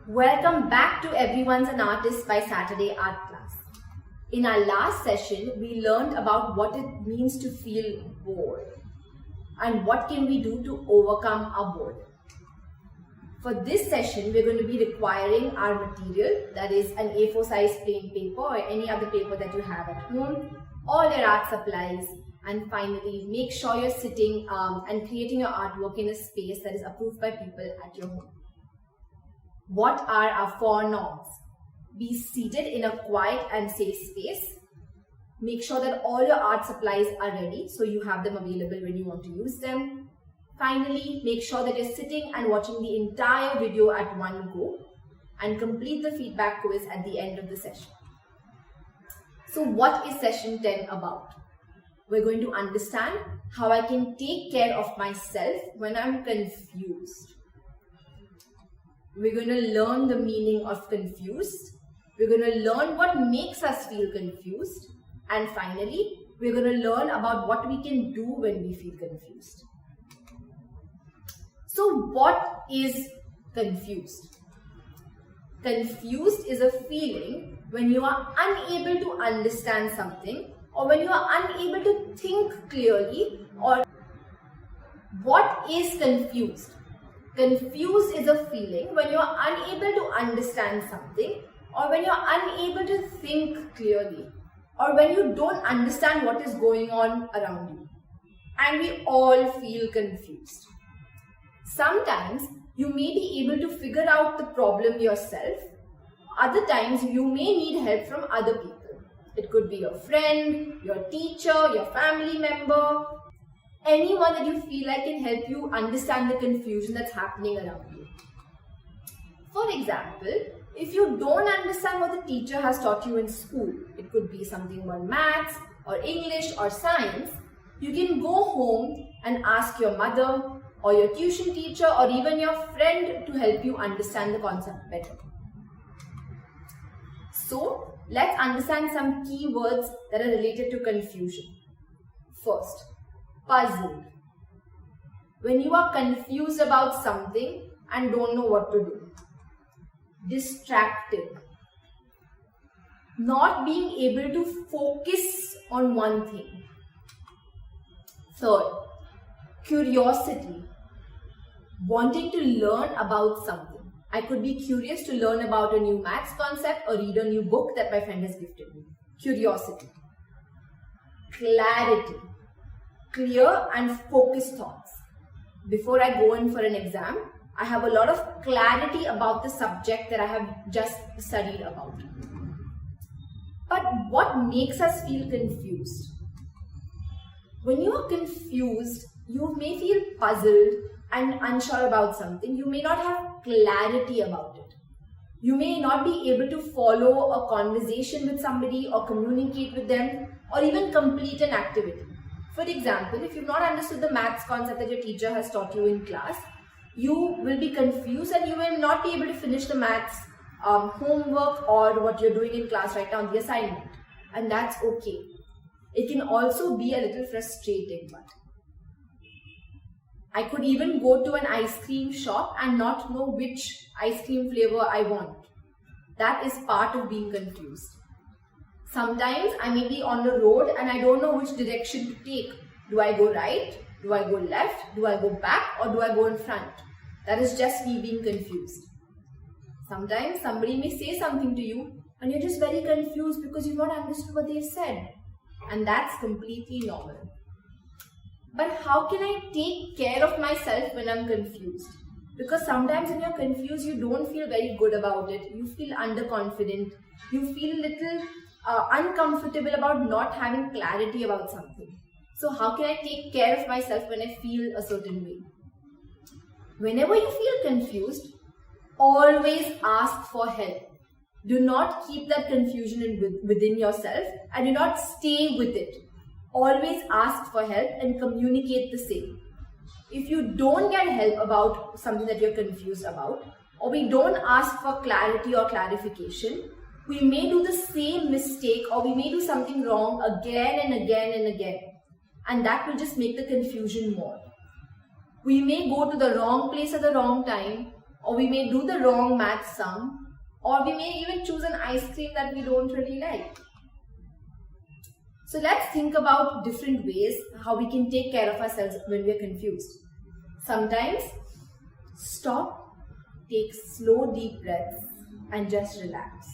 Welcome back to Everyone's an Artist by Saturday Art Class. In our last session, we learned about what it means to feel bored and what can we do to overcome our boredom. For this session, we're going to be requiring our material, that is an A4 size plain paper or any other paper that you have at home, all your art supplies, and finally, make sure you're sitting and creating your artwork in a space that is approved by people at your home. What are our 4 norms? Be seated in a quiet and safe space. Make sure that all your art supplies are ready so you have them available when you want to use them. Finally, make sure that you're sitting and watching the entire video at one go and complete the feedback quiz at the end of the session. So what is session 10 about? We're going to understand how I can take care of myself when I'm confused. We're going to learn the meaning of confused. We're going to learn what makes us feel confused. And finally, we're going to learn about what we can do when we feel confused. So what is confused? Confused is a feeling when you are unable to understand something or when you are unable to think clearly. Or what is confused? Confused is a feeling when you are unable to understand something or when you are unable to think clearly or when you don't understand what is going on around you. And we all feel confused. Sometimes you may be able to figure out the problem yourself. Other times you may need help from other people. It could be your friend, your teacher, your family member, anyone that you feel like can help you understand the confusion that's happening around you. For example, if you don't understand what the teacher has taught you in school, it could be something about maths or English or science, you can go home and ask your mother or your tuition teacher or even your friend to help you understand the concept better. So, let's understand some key words that are related to confusion. First, puzzled. When you are confused about something and don't know what to do. Distracted. Not being able to focus on one thing. Third, curiosity. Wanting to learn about something. I could be curious to learn about a new maths concept or read a new book that my friend has gifted me. Curiosity. Clarity. Clear and focused thoughts. Before I go in for an exam, I have a lot of clarity about the subject that I have just studied about. But what makes us feel confused? When you are confused, you may feel puzzled and unsure about something. You may not have clarity about it. You may not be able to follow a conversation with somebody or communicate with them or even complete an activity. For example, if you've not understood the maths concept that your teacher has taught you in class, you will be confused and you will not be able to finish the maths homework or what you're doing in class right now, the assignment. And that's okay. It can also be a little frustrating, but I could even go to an ice cream shop and not know which ice cream flavor I want. That is part of being confused. Sometimes I may be on the road and I don't know which direction to take. Do I go right? Do I go left? Do I go back? Or do I go in front? That is just me being confused. Sometimes somebody may say something to you and you're just very confused because you've not understood what they've said. And that's completely normal. But how can I take care of myself when I'm confused? Because sometimes when you're confused, you don't feel very good about it. You feel underconfident. You feel a little uncomfortable about not having clarity about something. So how can I take care of myself when I feel a certain way? Whenever you feel confused, always ask for help. Do not keep that confusion within yourself and do not stay with it. Always ask for help and communicate the same. If you don't get help about something that you're confused about, or we don't ask for clarity or clarification, we may do the same mistake or we may do something wrong again and again and again. And that will just make the confusion more. We may go to the wrong place at the wrong time, or we may do the wrong math sum, or we may even choose an ice cream that we don't really like. So let's think about different ways how we can take care of ourselves when we're confused. Sometimes, stop, take slow deep breaths and just relax.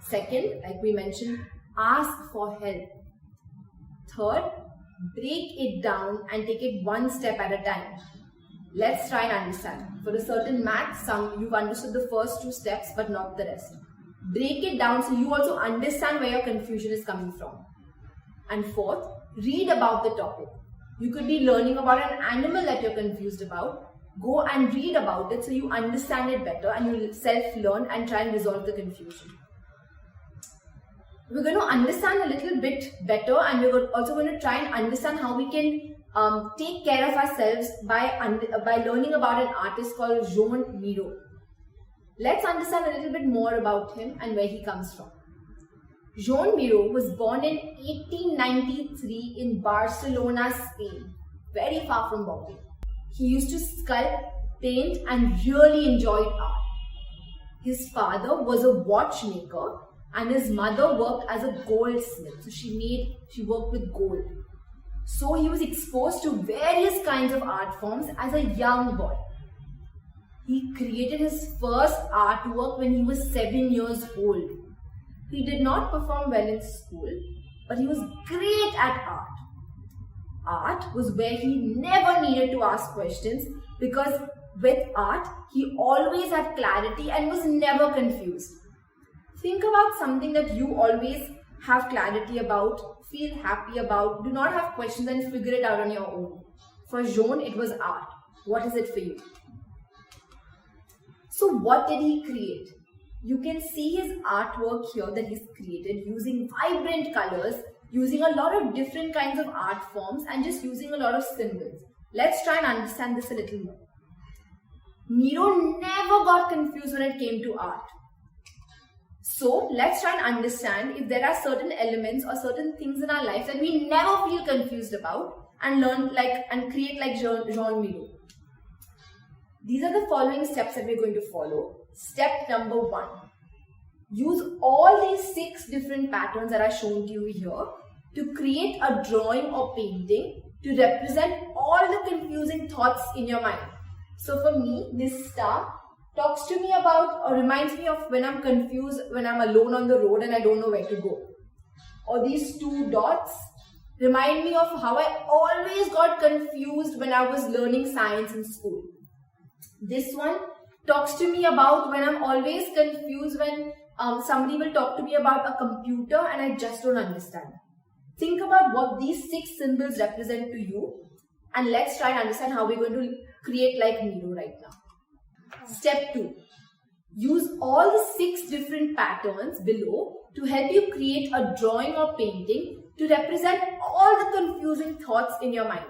Second, like we mentioned, ask for help. Third, break it down and take it one step at a time. Let's try and understand. For a certain math sum, you've understood the first 2 steps but not the rest. Break it down so you also understand where your confusion is coming from. And fourth, read about the topic. You could be learning about an animal that you're confused about. Go and read about it so you understand it better and you'll self-learn and try and resolve the confusion. We're going to understand a little bit better, and we're also going to try and understand how we can take care of ourselves by learning about an artist called Joan Miro. Let's understand a little bit more about him and where he comes from. Joan Miro was born in 1893 in Barcelona, Spain, very far from Bombay. He used to sculpt, paint, and really enjoyed art. His father was a watchmaker and his mother worked as a goldsmith. So she worked with gold. So he was exposed to various kinds of art forms as a young boy. He created his first artwork when he was 7 years old. He did not perform well in school, but he was great at art. Art was where he never needed to ask questions, because with art, he always had clarity and was never confused. Think about something that you always have clarity about, feel happy about, do not have questions, and figure it out on your own. For Joan, it was art. What is it for you? So what did he create? You can see his artwork here that he's created using vibrant colors, using a lot of different kinds of art forms, and just using a lot of symbols. Let's try and understand this a little more. Miro never got confused when it came to art. So let's try and understand if there are certain elements or certain things in our life that we never feel confused about and learn and create like Joan Miro. These are the following steps that we're going to follow. Step number 1. Use all these 6 different patterns that are shown to you here to create a drawing or painting to represent all the confusing thoughts in your mind. So for me, this star talks to me about or reminds me of when I'm confused, when I'm alone on the road and I don't know where to go. Or these 2 dots remind me of how I always got confused when I was learning science in school. This one talks to me about when I'm always confused when somebody will talk to me about a computer and I just don't understand. Think about what these 6 symbols represent to you, and let's try and understand how we're going to create like Miro right now. Step 2. Use all the 6 different patterns below to help you create a drawing or painting to represent all the confusing thoughts in your mind.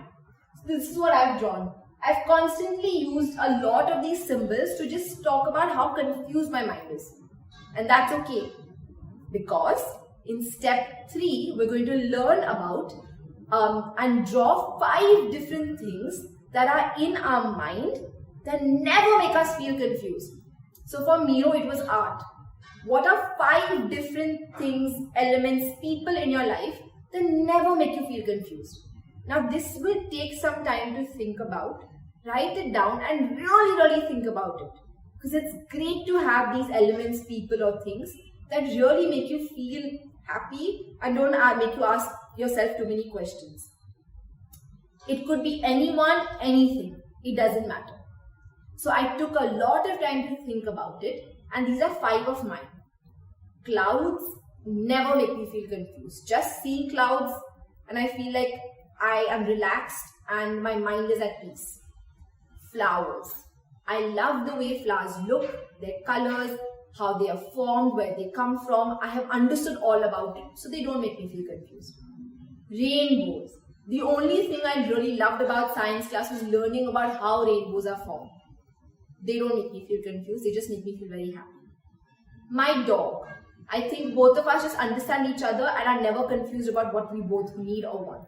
So this is what I've drawn. I've constantly used a lot of these symbols to just talk about how confused my mind is. And that's okay, because in step 3, we're going to learn about and draw 5 different things that are in our mind that never make us feel confused. So for Miro, it was art. What are 5 different things, elements, people in your life that never make you feel confused? Now this will take some time to think about. Write it down and really think about it. Because it's great to have these elements, people or things that really make you feel happy and don't make you ask yourself too many questions. It could be anyone, anything. It doesn't matter. So I took a lot of time to think about it, and these are 5 of mine. Clouds never make me feel confused. Just seeing clouds and I feel like I am relaxed and my mind is at peace. Flowers. I love the way flowers look, their colors, how they are formed, where they come from. I have understood all about it, so they don't make me feel confused. Rainbows. The only thing I really loved about science class was learning about how rainbows are formed. They don't make me feel confused, they just make me feel very happy. My dog. I think both of us just understand each other and are never confused about what we both need or want.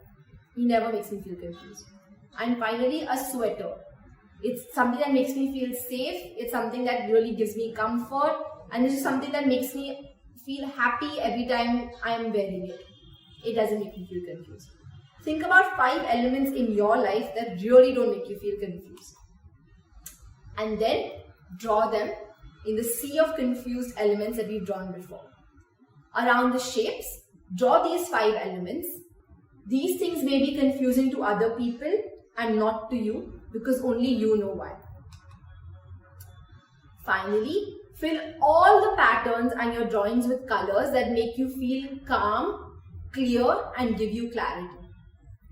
He never makes me feel confused. And finally, a sweater. It's something that makes me feel safe. It's something that really gives me comfort. And this is something that makes me feel happy every time I am wearing it. It doesn't make me feel confused. Think about 5 elements in your life that really don't make you feel confused. And then draw them in the sea of confused elements that we've drawn before. Around the shapes, draw these 5 elements. These things may be confusing to other people and not to you because only you know why. Finally, fill all the patterns and your drawings with colors that make you feel calm, clear, and give you clarity.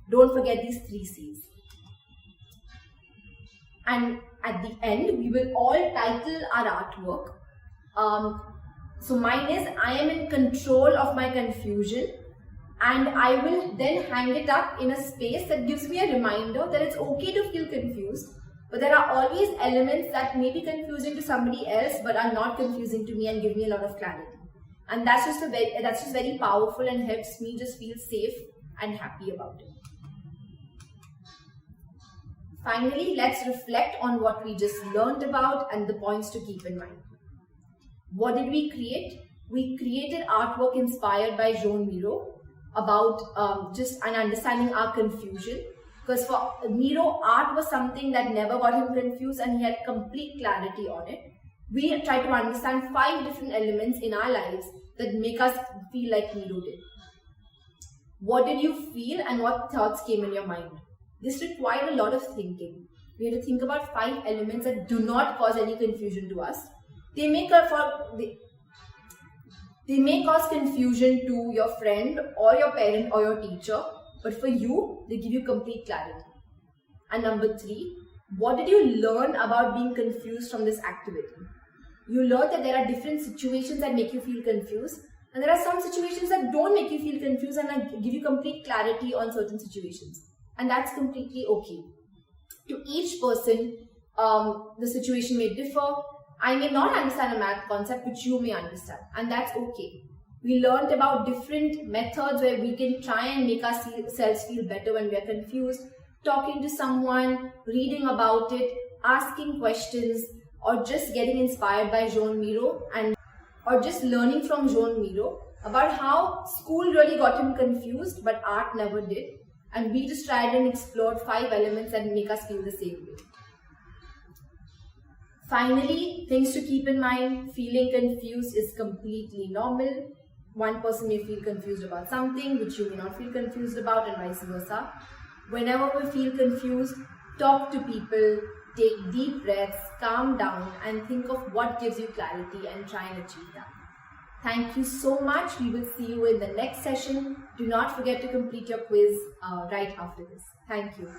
Don't forget these 3 C's. And at the end, we will all title our artwork. So mine is, I am in control of my confusion, and I will then hang it up in a space that gives me a reminder that it's okay to feel confused, but there are always elements that may be confusing to somebody else but are not confusing to me and give me a lot of clarity. And that's just very powerful and helps me just feel safe and happy about it. Finally, let's reflect on what we just learned about and the points to keep in mind. What did we create? We created artwork inspired by Joan Miro about just an understanding our confusion. Because for Miro, art was something that never got him confused and he had complete clarity on it. We tried to understand 5 different elements in our lives that make us feel like Miro did. What did you feel and what thoughts came in your mind? This required a lot of thinking. We had to think about 5 elements that do not cause any confusion to us. They may cause confusion to your friend or your parent or your teacher, but for you, they give you complete clarity. And number 3, what did you learn about being confused from this activity? You learned that there are different situations that make you feel confused, and there are some situations that don't make you feel confused and give you complete clarity on certain situations. And that's completely okay. To each person, the situation may differ. I may not understand a math concept which you may understand, and that's okay. We learned about different methods where we can try and make ourselves feel better when we are confused, talking to someone, reading about it, asking questions, or just getting inspired by Joan Miro, or just learning from Joan Miro about how school really got him confused but art never did. And we just tried and explored 5 elements that make us feel the same way. Finally, things to keep in mind, feeling confused is completely normal. One person may feel confused about something which you may not feel confused about, and vice versa. Whenever we feel confused, talk to people, take deep breaths, calm down, and think of what gives you clarity and try and achieve that. Thank you so much. We will see you in the next session. Do not forget to complete your quiz right after this. Thank you.